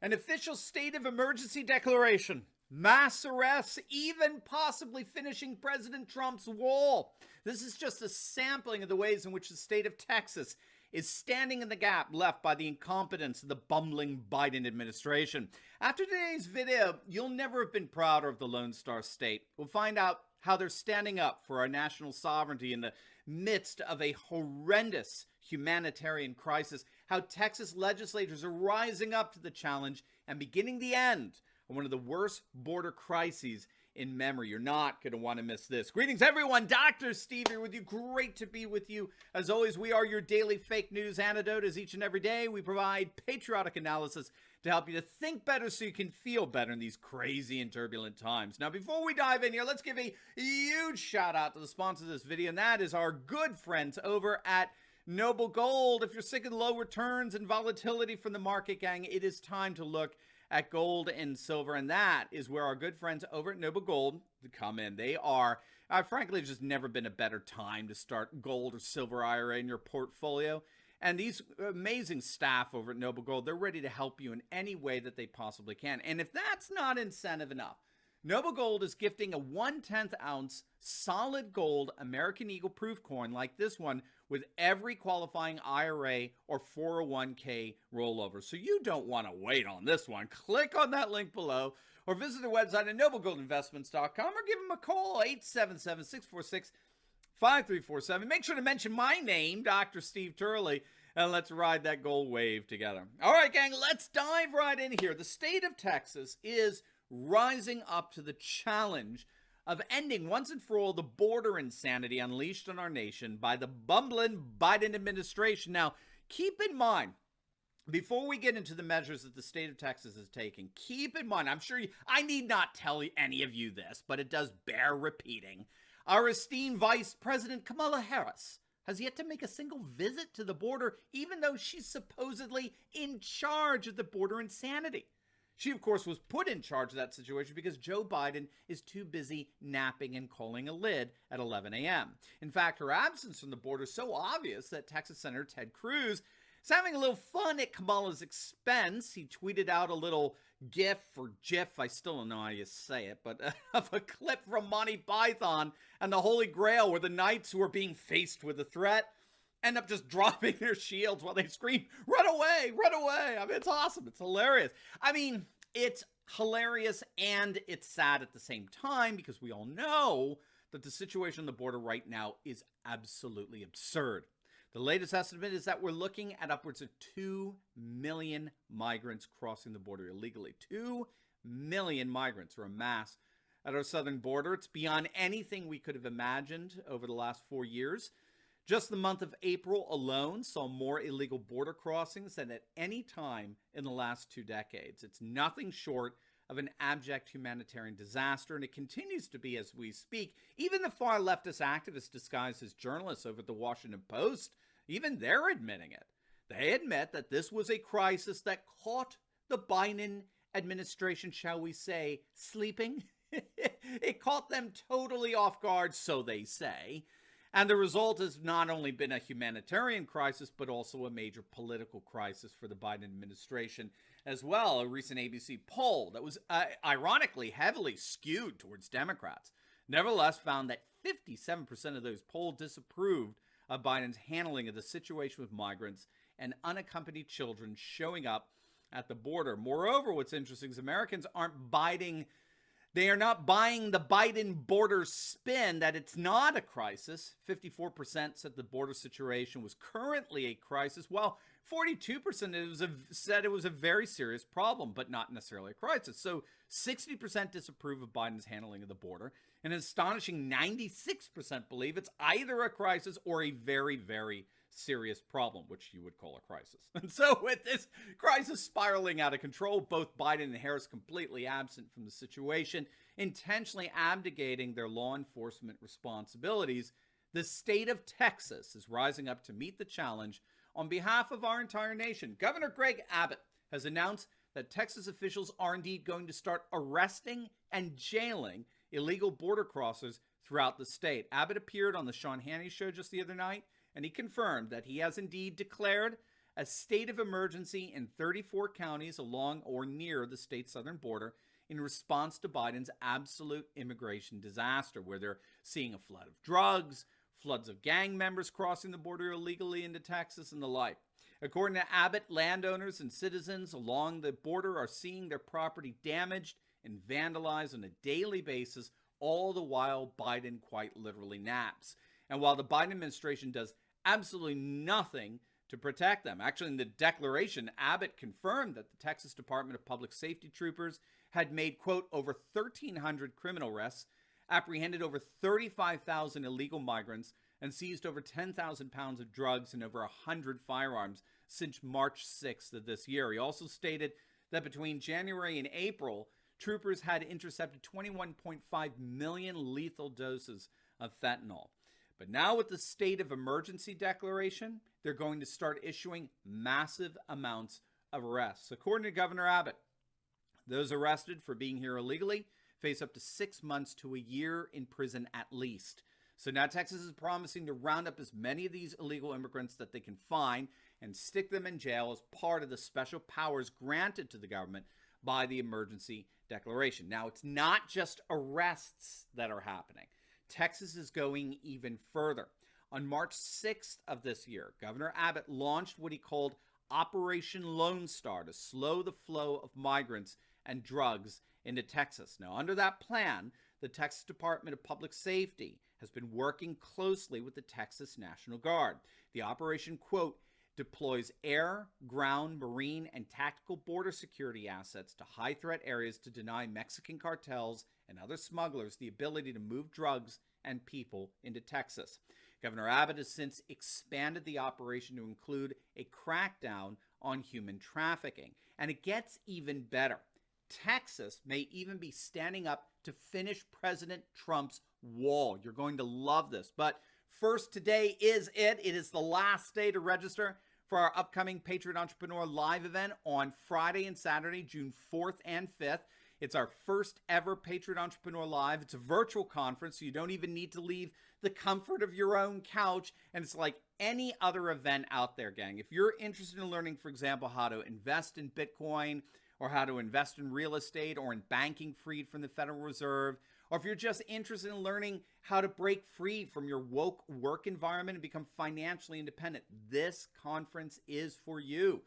An official state of emergency declaration. Mass arrests, even possibly finishing President Trump's wall. This is just a sampling of the ways in which the state of Texas is standing in the gap left by the incompetence of the bumbling Biden administration. After today's video, you'll never have been prouder of the Lone Star State. We'll find out how they're standing up for our national sovereignty in the midst of a horrendous humanitarian crisis, how Texas legislators are rising up to the challenge and beginning the end of one of the worst border crises in memory. You're not going to want to miss this. Greetings, everyone. Dr. Steve here with you. Great to be with you. As always, we are your daily fake news antidote. As each and every day, we provide patriotic analysis to help you to think better so you can feel better in these crazy and turbulent times. Now, before we dive in here, let's give a huge shout out to the sponsor of this video, and that is our good friends over at Noble Gold. If you're sick of low returns and volatility from the market, gang, it is time to look at gold and silver, and that is where our good friends over at Noble Gold come in. They are, frankly, just never been a better time to start gold or silver IRA in your portfolio. And these amazing staff over at Noble Gold, they're ready to help you in any way that they possibly can. And if that's not incentive enough, Noble Gold is gifting a 1/10 ounce solid gold American Eagle proof coin like this one with every qualifying IRA or 401k rollover. So you don't want to wait on this one. Click on that link below or visit their website at noblegoldinvestments.com or give them a call, 877-646-5347. Make sure to mention my name, Dr. Steve Turley, and let's ride that gold wave together. All right, gang, let's dive right in here. The state of Texas is rising up to the challenge of ending once and for all the border insanity unleashed on our nation by the bumbling Biden administration. Now, keep in mind, before we get into the measures that the state of Texas is taking, keep in mind, I'm sure I need not tell any of you this, but it does bear repeating. Our esteemed Vice President Kamala Harris has yet to make a single visit to the border, even though she's supposedly in charge of the border insanity. She, of course, was put in charge of that situation because Joe Biden is too busy napping and calling a lid at 11 a.m. In fact, her absence from the border is so obvious that Texas Senator Ted Cruz is having a little fun at Kamala's expense. He tweeted out a little GIF or GIF, I still don't know how you say it, but of a clip from Monty Python and the Holy Grail where the knights who are being faced with a threat end up just dropping their shields while they scream, "Run away, run away." I mean, it's awesome. It's hilarious. I mean, it's hilarious and it's sad at the same time because we all know that the situation on the border right now is absolutely absurd. The latest estimate is that we're looking at upwards of 2 million migrants crossing the border illegally. 2 million migrants are amassed at our southern border. It's beyond anything we could have imagined over the last 4 years. Just the month of April alone saw more illegal border crossings than at any time in the last 2 decades. It's nothing short of an abject humanitarian disaster, and it continues to be as we speak. Even the far leftist activists disguised as journalists over at the Washington Post, even they're admitting it. They admit that this was a crisis that caught the Biden administration, shall we say, sleeping. It caught them totally off guard, so they say. And the result has not only been a humanitarian crisis, but also a major political crisis for the Biden administration as well. A recent ABC poll that was ironically heavily skewed towards Democrats, nevertheless found that 57% of those polled disapproved of Biden's handling of the situation with migrants and unaccompanied children showing up at the border. Moreover, what's interesting is Americans They are not buying the Biden border spin that it's not a crisis. 54% said the border situation was currently a crisis, while 42% said it was a very serious problem, but not necessarily a crisis. So 60% disapprove of Biden's handling of the border, and an astonishing 96% believe it's either a crisis or a very, very serious problem, which you would call a crisis. And so with this crisis spiraling out of control, both Biden and Harris completely absent from the situation, intentionally abdicating their law enforcement responsibilities, the state of Texas is rising up to meet the challenge on behalf of our entire nation. Governor Greg Abbott has announced that Texas officials are indeed going to start arresting and jailing illegal border crossers throughout the state. Abbott appeared on the Sean Hannity show just the other night, and he confirmed that he has indeed declared a state of emergency in 34 counties along or near the state's southern border in response to Biden's absolute immigration disaster, where they're seeing a flood of drugs, floods of gang members crossing the border illegally into Texas, and the like. According to Abbott, landowners and citizens along the border are seeing their property damaged and vandalized on a daily basis, all the while Biden quite literally naps. And while the Biden administration does absolutely nothing to protect them. Actually, in the declaration, Abbott confirmed that the Texas Department of Public Safety troopers had made, quote, over 1,300 criminal arrests, apprehended over 35,000 illegal migrants, and seized over 10,000 pounds of drugs and over 100 firearms since March 6th of this year. He also stated that between January and April, troopers had intercepted 21.5 million lethal doses of fentanyl. But now with the state of emergency declaration, they're going to start issuing massive amounts of arrests. According to Governor Abbott, those arrested for being here illegally face up to 6 months to a year in prison at least. So now Texas is promising to round up as many of these illegal immigrants that they can find and stick them in jail as part of the special powers granted to the government by the emergency declaration. Now, it's not just arrests that are happening. Texas is going even further. On March 6th of this year, Governor Abbott launched what he called Operation Lone Star to slow the flow of migrants and drugs into Texas. Now, under that plan, the Texas Department of Public Safety has been working closely with the Texas National Guard. The operation, quote, deploys air, ground, marine, and tactical border security assets to high-threat areas to deny Mexican cartels and other smugglers the ability to move drugs and people into Texas. Governor Abbott has since expanded the operation to include a crackdown on human trafficking. And it gets even better. Texas may even be standing up to finish President Trump's wall. You're going to love this. But first, today is it. It is the last day to register for our upcoming Patriot Entrepreneur Live event on Friday and Saturday, June 4th and 5th. It's our first ever Patriot Entrepreneur Live. It's a virtual conference, so you don't even need to leave the comfort of your own couch. And it's like any other event out there, gang. If you're interested in learning, for example, how to invest in Bitcoin, or how to invest in real estate, or in banking freed from the Federal Reserve, or if you're just interested in learning how to break free from your woke work environment and become financially independent, this conference is for you.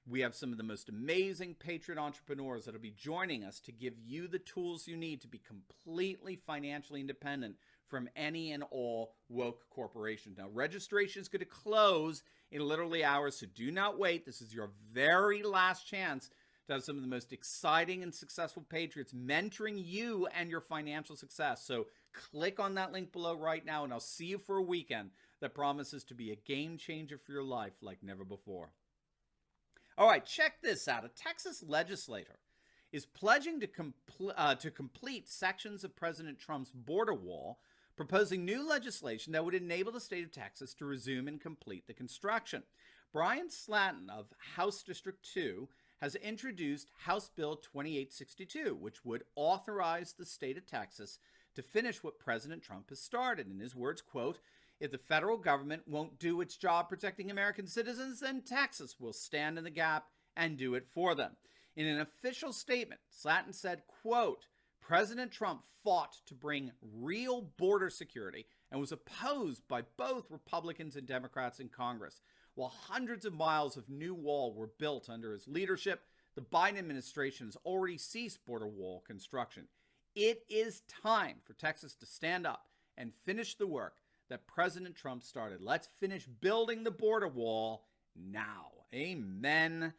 We have some of the most amazing Patriot entrepreneurs that will be joining us to give you the tools you need to be completely financially independent from any and all woke corporations. Now, registration is going to close in literally hours, so do not wait. This is your very last chance to have some of the most exciting and successful patriots mentoring you and your financial success. So click on that link below right now, and I'll see you for a weekend that promises to be a game changer for your life like never before. All right, check this out. A Texas legislator is pledging to complete sections of President Trump's border wall, proposing new legislation that would enable the state of Texas to resume and complete the construction. Brian Slatton of House District 2 has introduced House Bill 2862, which would authorize the state of Texas to finish what President Trump has started. In his words, quote, if the federal government won't do its job protecting American citizens, then Texas will stand in the gap and do it for them. In an official statement, Slatton said, quote, President Trump fought to bring real border security and was opposed by both Republicans and Democrats in Congress. While hundreds of miles of new wall were built under his leadership, the Biden administration has already ceased border wall construction. It is time for Texas to stand up and finish the work that President Trump started. Let's finish building the border wall now. Amen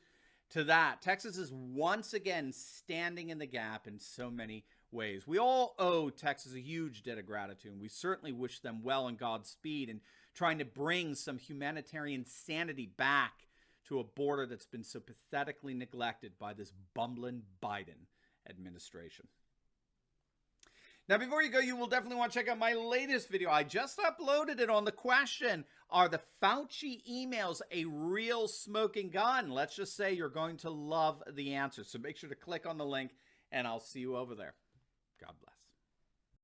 to that. Texas is once again standing in the gap in so many ways. We all owe Texas a huge debt of gratitude, and we certainly wish them well and Godspeed in trying to bring some humanitarian sanity back to a border that's been so pathetically neglected by this bumbling Biden administration. Now, before you go, you will definitely want to check out my latest video. I just uploaded it on the question, are the Fauci emails a real smoking gun? Let's just say you're going to love the answer. So make sure to click on the link, and I'll see you over there. God bless.